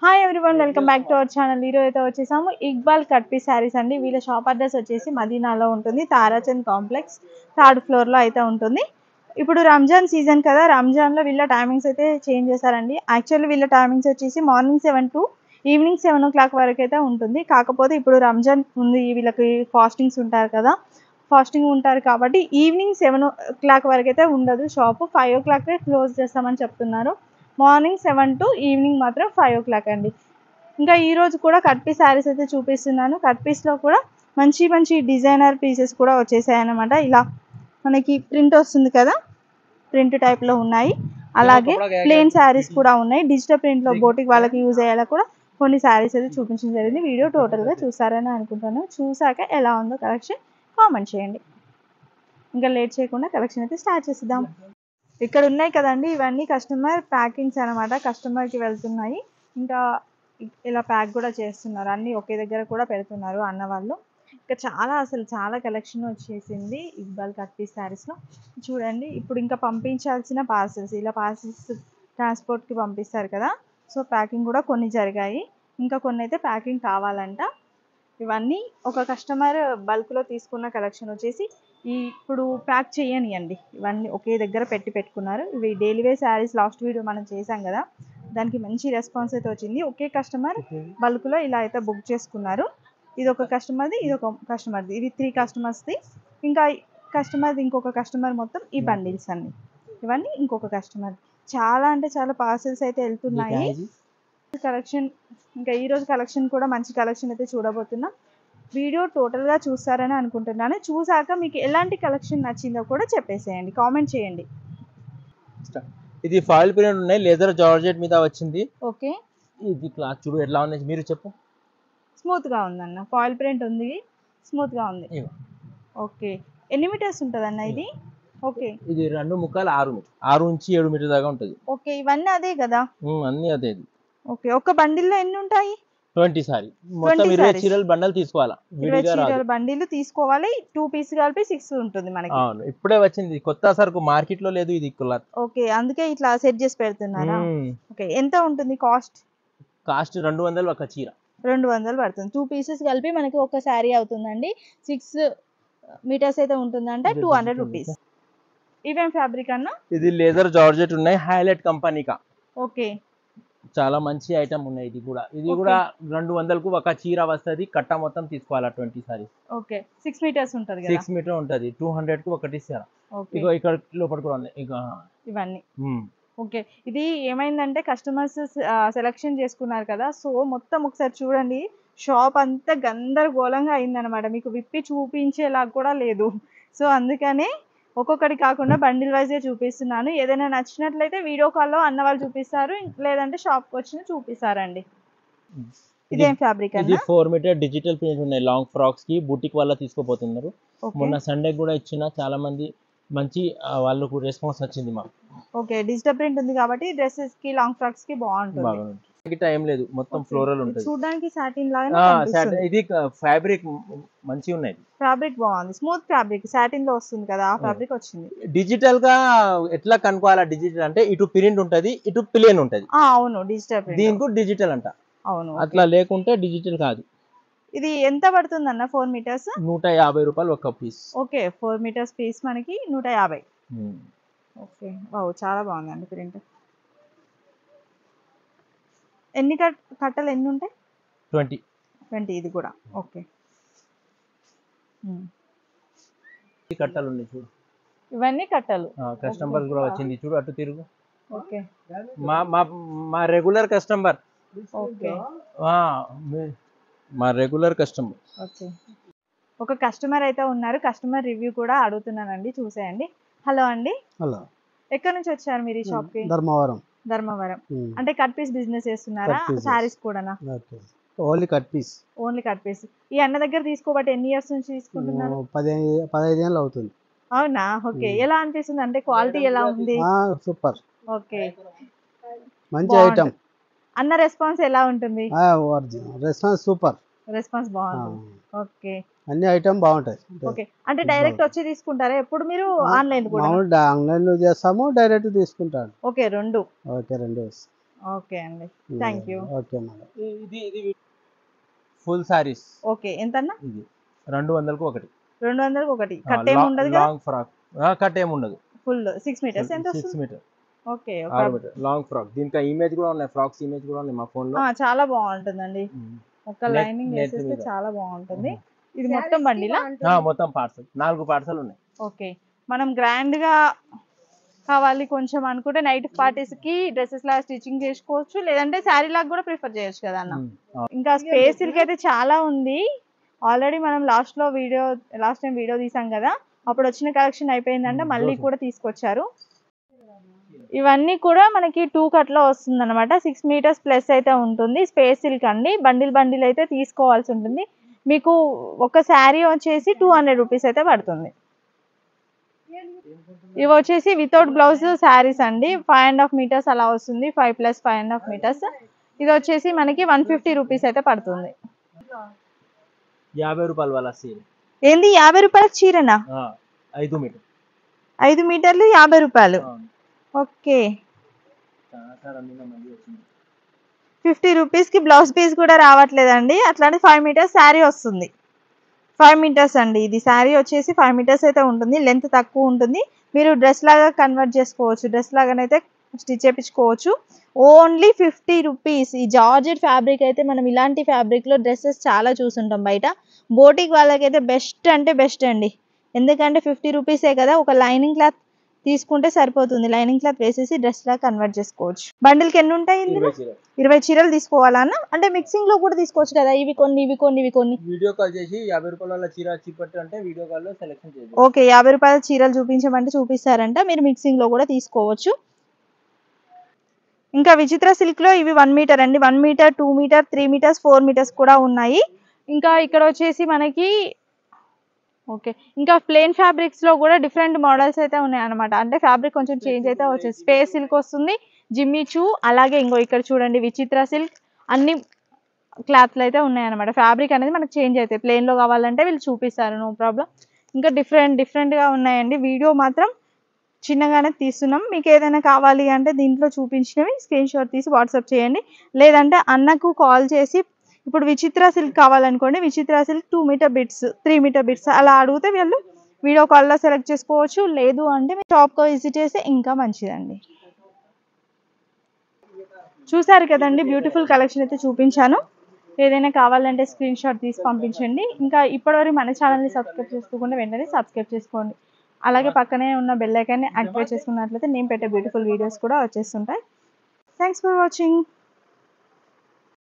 Hi everyone, welcome back to our channel. ఈరోజు అయితే వచ్చేసాము ఇక్బాల్ కట్ పీస్ శారీస్ అండి. వీళ్ళ షాప్ అడ్రస్ వచ్చేసి మదీనాలో ఉంటుంది, తారాచంద్ కాంప్లెక్స్ 3rd ఫ్లోర్లో అయితే ఉంటుంది. ఇప్పుడు రంజాన్ సీజన్ కదా, రంజాన్లో వీళ్ళ టైమింగ్స్ అయితే చేంజ్ చేశారండి. యాక్చువల్లీ వీళ్ళ టైమింగ్స్ వచ్చేసి మార్నింగ్ 7 to ఈవినింగ్ 7 o'clock వరకు అయితే ఉంటుంది. కాకపోతే ఇప్పుడు రంజాన్ ఉంది, వీళ్ళకి ఫాస్టింగ్స్ ఉంటారు కాబట్టి ఈవినింగ్ 7 o'clock వరకు అయితే ఉండదు షాపు. 5 o'clock క్లోజ్ చేస్తామని చెప్తున్నారు. మార్నింగ్ 7 to ఈవినింగ్ మాత్రం 5 o'clock అండి. ఇంకా ఈరోజు కూడా కట్ పీస్ శారీస్ అయితే చూపిస్తున్నాను. కట్ పీస్లో కూడా మంచి మంచి డిజైనర్ పీసెస్ కూడా వచ్చేసాయి అన్నమాట. ఇలా మనకి ప్రింట్ వస్తుంది కదా, ప్రింట్ టైప్లో ఉన్నాయి. అలాగే ప్లెయిన్ శారీస్ కూడా ఉన్నాయి. డిజిటల్ ప్రింట్లో బోటిక్ వాళ్ళకి యూజ్ అయ్యేలా కూడా కొన్ని శారీస్ అయితే చూపించడం జరిగింది. వీడియో టోటల్గా చూసారని అనుకుంటాను. చూసాక ఎలా ఉందో కలెక్షన్ కామెంట్ చేయండి. ఇంకా లేట్ చేయకుండా కలెక్షన్ అయితే స్టార్ట్ చేద్దాం. ఇక్కడ ఉన్నాయి కదండి, ఇవన్నీ కస్టమర్ ప్యాకింగ్స్ అనమాట. కస్టమర్కి వెళ్తున్నాయి. ఇంకా ఇలా ప్యాక్ కూడా చేస్తున్నారు, అన్నీ ఒకే దగ్గర కూడా పెడుతున్నారు అన్న వాళ్ళు. ఇంకా చాలా కలెక్షన్ వచ్చేసింది ఇక్బాల్ కట్ పీస్ శారీస్లో. చూడండి, ఇప్పుడు ఇంకా పంపించాల్సిన పార్సల్స్, ఇలా పార్సల్స్ ట్రాన్స్పోర్ట్కి పంపిస్తారు కదా, సో ప్యాకింగ్ కూడా కొన్ని జరిగాయి. ఇంకా కొన్ని అయితే ప్యాకింగ్ కావాలంట. ఇవన్నీ ఒక కస్టమర్ బల్క్లో తీసుకున్న కలెక్షన్ వచ్చేసి ఇప్పుడు ప్యాక్ చేయనియండి, ఇవన్నీ ఒకే దగ్గర పెట్టుకున్నారు. ఇవి daily wear sarees last video మనం చేసాం కదా, దానికి మంచి రెస్పాన్స్ అయితే వచ్చింది. ఒకే కస్టమర్ బల్క్లో ఇలా అయితే బుక్ చేసుకున్నారు. ఇది ఒక కస్టమర్ది, ఇది ఒక కస్టమర్ది, ఇది 3 కస్టమర్స్ది. ఇంకా కస్టమర్ది ఇంకొక కస్టమర్, మొత్తం ఈ బండిల్స్ అన్ని ఇవన్నీ ఇంకొక కస్టమర్. చాలా అంటే చాలా పార్సల్స్ అయితే వెళ్తున్నాయి. కలెక్షన్ ఇంకా ఈరోజు కలెక్షన్ కూడా మంచి కలెక్షన్ అయితే చూడబోతున్నాం. వీడియో టోటల్గా చూస్తారని అనుకుంటున్నాను. చూసాక మీకు ఎలాంటి కలెక్షన్ నచ్చిందో కూడా చెప్పేసేయండి, కామెంట్ చేయండి. ఇది ఫాయిల్ ప్రింట్ ఉన్నాయి, లెదర్ జార్జెట్ మీద వచ్చింది. ఓకే, ఇది క్లాత్ చూడు ఎట్లా ఉంది, మీరు చెప్పు. స్మూత్గా ఉందన్న, ఫాయిల్ ప్రింట్ ఉంది, స్మూత్గా ఉంది. ఓకే, ఎన్ని మీటర్స్ ఉంటుందన్న ఇది? ఓకే, ఇది 2 ముక్కలు 6 నుంచి 7 మీటర్ దాకా ఉంటుంది. ఓకే, ఇవన్నీ అదే కదా? అన్ని అదే. ఓకే, ఒక బండిల్లో ఎన్ని ఉంటాయి? 20 సారీ, మొత్తం 20 చీరల బండల్ తీసుకోవాలా. 20 చీరల బండిలు తీసుకోవాలి. 2 పీస్ కలిపి 6 ఉంటుంది మనకి. అవును, ఇప్పుడే వచ్చింది కొత్త సరుకు, మార్కెట్ లో లేదు ఇది క్లాత్. ఓకే, అందుకే ఇట్లా సెట్ చేసి పెడుతున్నారా? ఓకే, ఎంత ఉంటుంది కాస్ట్? 200 ఒక చీర. 200 పడుతుంది. 2 పీసెస్ కలిపి మనకి ఒక శారీ అవుతుందండి. 6 మీటర్స్ అయితే ఉంటుందంటే 200 రూపీస్. ఇవేం ఫ్యాబ్రిక్ అన్న? ఇది లెదర్ జార్జెట్ ఉన్నాయి, హైలైట్ కంపెనీకా. ఓకే, చాలా మంచి ఐటమ్ ఉన్నాయి. ఇది కూడా 200కు ఒక చీర వస్తుంది. కట్ట మొత్తం తీసుకోవాలా 20 సారీ. ఓకే, 6 మీటర్స్ ఉంటుంది కదా? 6 మీటర్ ఉంటుంది. 200కు ఒకటి చీర. ఇగో ఇక్కడ లోపల కూడా ఉన్నాయి ఇక ఇవన్నీ. ఓకే, ఇది ఏమైందంటే కస్టమర్స్ సెలెక్షన్ చేసుకున్నారు కదా, సో మొత్తం ఒకసారి చూడండి, షాప్ అంతా గందరగోళంగా అయిందనమాట. మీకు విప్పి చూపించేలాగా కూడా లేదు. సో అందుకనే ఒక్కొక్కటి కాకుండా బండిల్ వైజే చూపిస్తున్నాను. ఏదైనా నచ్చినట్లయితే వీడియో కాల్లో అన్న వాళ్ళు చూపిస్తారు, లేదంటే షాప్కి వచ్చి చూపిస్తారండి. ఇదేం ఫ్యాబ్రిక్ ఇది 4 మీటర్ డిజిటల్ ప్రింట్ ఉన్నాయి. లాంగ్ ఫ్రాక్స్ కి బుటిక్ వల్ల తీసుకోపోతున్నారు. మొన్న సండే కూడా ఇచ్చిన, చాలా మంది మంచి వాళ్ళకు రెస్పాన్స్ వచ్చింది మాకు. ఓకే, డిజిటల్ ప్రింట్ ఉంది కాబట్టి డ్రెస్సెస్ కి, లాంగ్ ఫ్రాక్స్ కి బాగుంటుంది. టైం లేదు, మొత్తం ఫ్లోరల్ ఉంటుంది. చూడడానికి సాటిన్ లాగా. ఇది ఫ్యాబ్రిక్ మంచిగా ఉన్నాయి. ఫ్యాబ్రిక్ బాగుంది, స్మూత్ ఫ్యాబ్రిక్, సాటిన్ లో వస్తుంది కదా, ఆ ఫ్యాబ్రిక్ వచ్చింది. డిజిటల్ గా ఎట్లా కనుక్కోవాలా? డిజిటల్ అంటే ఇటు ప్రింట్ ఉంటది, ఇటు ప్లేన్ ఉంటది. అవును, డిజిటల్ ప్రింట్. దీనికి డిజిటల్ అంట. అవును, అట్లా లేకుంటే డిజిటల్ కాదు. ఇది ఎంత పడుతుంది అన్న? 4 మీటర్స్ 150 రూపాయలు ఒక పీస్. ఓకే, 4 మీటర్స్ పీస్ మనకి 150. ఓకే, చాలా బాగుందండి ప్రింట్. ఎన్ని కట్టలు ఎన్ని ఉంటాయి? 20. ఇది కూడా ఓకే. కట్టలు ఉన్నాయి చూడు, ఇవన్నీ కట్టలు. కస్టమర్ కూడా వచ్చింది చూడు, అటు తిరుగు. ఓకే, మా రెగ్యులర్ కస్టమర్. ఓకే, మా రెగ్యులర్ కస్టమర్. ఓకే, ఒక కస్టమర్ అయితే ఉన్నారు. కస్టమర్ రివ్యూ కూడా అడుగుతున్నానండి, చూసేయండి. హలో అండి. హలో, ఎక్కడి నుంచి వచ్చారు మీరు ఈ షాప్ కి? ధర్మవరం. అంటే కట్ పీస్ బిజినెస్ చేస్తున్నారా? సారీస్ కూడానా? Only cut piece. Only cut piece. ఈ అన్న దగ్గర తీసుకోబట్టి ఎన్ని ఇయర్స్ నుంచి తీసుకుంటున్నారు? 15 ఏళ్ళు అవుతుంది. అవునా? ఓకే, ఎలా అనిపిస్తుంది? అంటే క్వాలిటీ ఎలా ఉంది? సూపర్. ఓకే, మంచి ఐటమ్. అన్న రెస్పాన్స్ ఎలా ఉంటుంది? Response super. రెస్పాన్స్ బాగుంది. ఓకే, అన్ని ఐటమ్ బాగుంటాయి. ఓకే, అంటే డైరెక్ట్ వచ్చి తీసుకుంటారా ఎప్పుడు మీరు? ఆన్లైన్ కూడా? ఆన్లైన్ లో చేస్తాము, డైరెక్ట్ తీసుకుంటాను. ఓకే, రెండు. ఓకే, రెండు. ఓకే అండి, థ్యాంక్ యూ. Okay madam. ఇది ఫుల్ సారీస్. ఓకే, ఎంతన్నా? ఇది 200కు ఒకటి. 200కి ఒకటి. కట్ ఏమి ఉండదు కదా? లాంగ్ ఫ్రాక్ కట్ ఏమి ఉండదు. ఫుల్ 6 మీటర్స్ ఎంత 6 వస్తుంది? Metre. Okay, 6 metre long frock. దీనికి ఇమేజ్ కూడా ఉన్నాయి, ఫ్రాక్స్ ఇమేజ్ కూడా ఉన్నాయి మా ఫోన్ లో. చాలా బాగుంటుందండి. ఒక లైనింగ్ వేసేస్తే చాలా బాగుంటుంది. ఇది మొత్తం బండిలా? మొత్తం పార్సల్ 4 పార్సల్ ఉన్నాయి. ఓకే, మనం గ్రాండ్ గా కావాలి కొంచెం అనుకుంటే నైట్ పార్టీస్ కి డ్రెస్సెస్ లాగా స్టిచ్చింగ్ చేసుకోవచ్చు, లేదంటే శారీ లాగా కూడా ప్రిఫర్ చేయొచ్చు కదా అన్న. ఇంకా స్పేస్ సిల్క్ అయితే చాలా ఉంది. ఆల్రెడీ మనం లాస్ట్ టైం వీడియో తీసాం కదా, అప్పుడు వచ్చిన కలెక్షన్ అయిపోయిందంటే మళ్ళీ కూడా తీసుకొచ్చారు. ఇవన్నీ కూడా మనకి 2 కట్ లో వస్తుంది అనమాట. 6 మీటర్స్ ప్లస్ అయితే ఉంటుంది. స్పేస్ సిల్క్ అండి. బండిల్ అయితే తీసుకోవాల్సి ఉంటుంది. మీకు ఒక శారీ వచ్చేసి 200 రూపీస్ అయితే పడుతుంది. ఇవి వచ్చేసి వితౌట్ బ్లౌజ్ శారీస్ అండి. 5.5 మీటర్స్ అలా వస్తుంది. 5 + 5.5 మీటర్స్. ఇది వచ్చేసి మనకి 150 రూపీస్ అయితే పడుతుంది. 50 రూపాయల వాళ్ళ చీర. ఏంది 50 రూపాయలకు చీరనా? 5 మీటర్. 5 మీటర్లు 50 రూపాయలు. ఓకే, 50 రూపీస్కి బ్లౌజ్ పీస్ కూడా రావట్లేదండి. అట్లాంటి 5 మీటర్స్ శారీ వస్తుంది. 5 మీటర్స్ అండి. ఇది శారీ వచ్చేసి 5 మీటర్స్ అయితే ఉంటుంది. లెంత్ తక్కువ ఉంటుంది. మీరు డ్రెస్ లాగా కన్వర్ట్ చేసుకోవచ్చు. డ్రెస్ లాగానైతే స్టిచ్ చేయించుకోవచ్చు. Only 50 rupees. ఈ జార్జెట్ ఫ్యాబ్రిక్ అయితే మనం ఇలాంటి ఫ్యాబ్రిక్లో డ్రెస్సెస్ చాలా చూసుంటాం బయట. బోటిక్ వాళ్ళకైతే బెస్ట్ అంటే బెస్ట్ అండి. ఎందుకంటే 50 రూపీసే కదా, ఒక లైనింగ్ క్లాత్ తీసుకుంటే సరిపోతుంది. లైనింగ్ క్లాత్ వేసేసి డ్రెస్ లాగా కన్వర్ట్ చేసుకోవచ్చు. బండిల్కి ఎన్ని ఉంటాయి? 20 చీరలు తీసుకోవాలన్నా అంటే మిక్సింగ్ లో కూడా తీసుకోవచ్చు కదా. ఇవి కొన్ని వీడియో కాల్ చేసి 50 రూపాయల చీర చిప్పట్టు అంటే వీడియో కాల్ లో సెలెక్షన్ చేయండి. ఓకే, 50 రూపాయల చీరలు చూపించమంటే చూపిస్తారంట. మీరు మిక్సింగ్ లో కూడా తీసుకోవచ్చు. ఇంకా విచిత్ర సిల్క్ లో ఇవి 1 మీటర్ అండి. 1 మీటర్, 2 మీటర్, 3 మీటర్స్, 4 మీటర్స్ కూడా ఉన్నాయి. ఇంకా ఇక్కడ వచ్చేసి మనకి ఓకే, ఇంకా ప్లెయిన్ ఫ్యాబ్రిక్స్ లో కూడా డిఫరెంట్ మోడల్స్ అయితే ఉన్నాయి అనమాట. అంటే ఫ్యాబ్రిక్ కొంచెం చేంజ్ అయితే వచ్చేసి స్పేస్ సిల్క్ వస్తుంది, జిమ్మిచూ, అలాగే ఇంకో ఇక్కడ చూడండి విచిత్ర సిల్క్, అన్ని క్లాత్లు అయితే ఉన్నాయన్నమాట. ఫ్యాబ్రిక్ అనేది మనకు చేంజ్ అవుతాయి. ప్లెయిన్ లో కావాలంటే వీళ్ళు చూపిస్తారు, నో ప్రాబ్లం. ఇంకా డిఫరెంట్ గా ఉన్నాయండి. వీడియో మాత్రం చిన్నగానే తీస్తున్నాం. మీకు ఏదైనా కావాలి అంటే దీంట్లో చూపించినవి స్క్రీన్ షాట్ తీసి వాట్సాప్ చేయండి. లేదంటే అన్నకు కాల్ చేసి ఇప్పుడు విచిత్ర సిల్క్ కావాలనుకోండి, Vichitra silk 2 metre bits, 3 metre bits అలా అడిగితే వీళ్ళు వీడియో కాల్లో సెలెక్ట్ చేసుకోవచ్చు. లేదు అంటే మీరు షాప్కి విజిట్ చేస్తే ఇంకా మంచిదండి. చూసారు కదండి, బ్యూటిఫుల్ కలెక్షన్ అయితే చూపించాను. ఏదైనా కావాలంటే స్క్రీన్ షాట్ తీసి పంపించండి. ఇంకా ఇప్పటివరకు మన ఛానల్ని సబ్స్క్రైబ్ చేసుకోకుండా వెంటనే సబ్స్క్రైబ్ చేసుకోండి. అలాగే పక్కనే ఉన్న బెల్ ఐకాన్ని యాక్టివేట్ చేసుకున్నట్లయితే నేను పెట్టే బ్యూటిఫుల్ వీడియోస్ కూడా వచ్చేస్తుంటాయి. Thanks for watching.